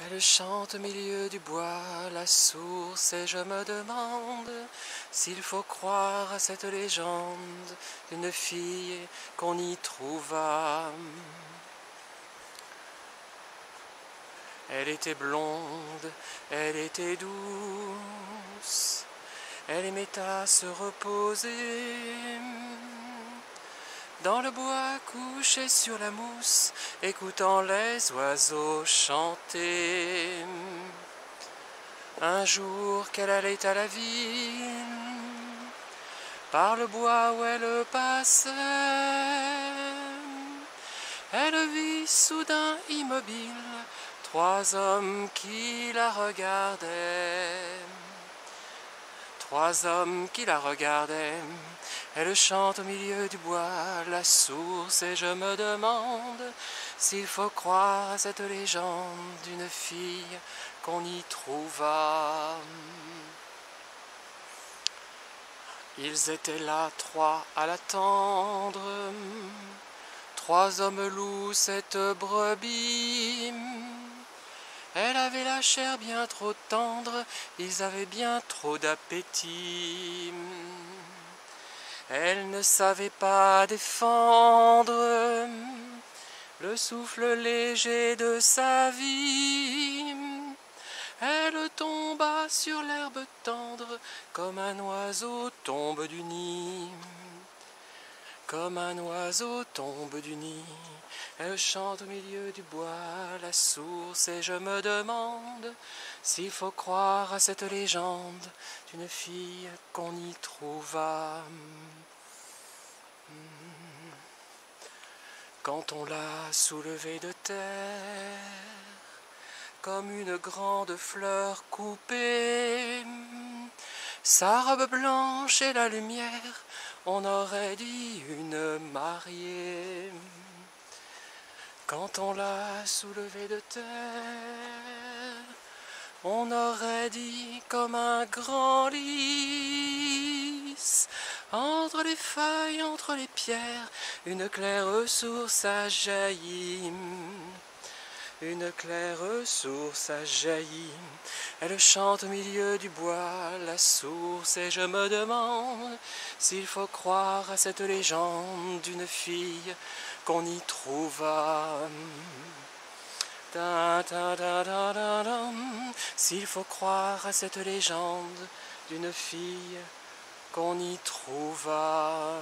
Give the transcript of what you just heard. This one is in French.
Elle chante au milieu du bois, la source, et je me demande s'il faut croire à cette légende d'une fille qu'on y trouva. Elle était blonde, elle était douce, elle aimait à se reposer dans le bois couché sur la mousse, écoutant les oiseaux chanter. Un jour qu'elle allait à la ville, par le bois où elle passait, elle vit soudain immobile 3 hommes qui la regardaient. 3 hommes qui la regardaient. Elle chante au milieu du bois, la source, et je me demande s'il faut croire à cette légende d'une fille qu'on y trouva. Ils étaient là 3 à l'attendre, 3 hommes louent cette brebis. Elle avait la chair bien trop tendre, ils avaient bien trop d'appétit. Elle ne savait pas défendre le souffle léger de sa vie. Elle tomba sur l'herbe tendre, comme un oiseau tombe du nid. Comme un oiseau tombe du nid. Elle chante au milieu du bois, la source, et je me demande s'il faut croire à cette légende d'une fille qu'on y trouva. Quand on l'a soulevée de terre, comme une grande fleur coupée, sa robe blanche et la lumière, on aurait dit une mariée. Quand on l'a soulevée de terre, on aurait dit comme un grand lys. Entre les feuilles, entre les pierres, une claire source a jailli. Une claire source a jailli. Elle chante au milieu du bois, la source, et je me demande s'il faut croire à cette légende d'une fille qu'on y trouva. S'il faut croire à cette légende d'une fille qu'on y trouva.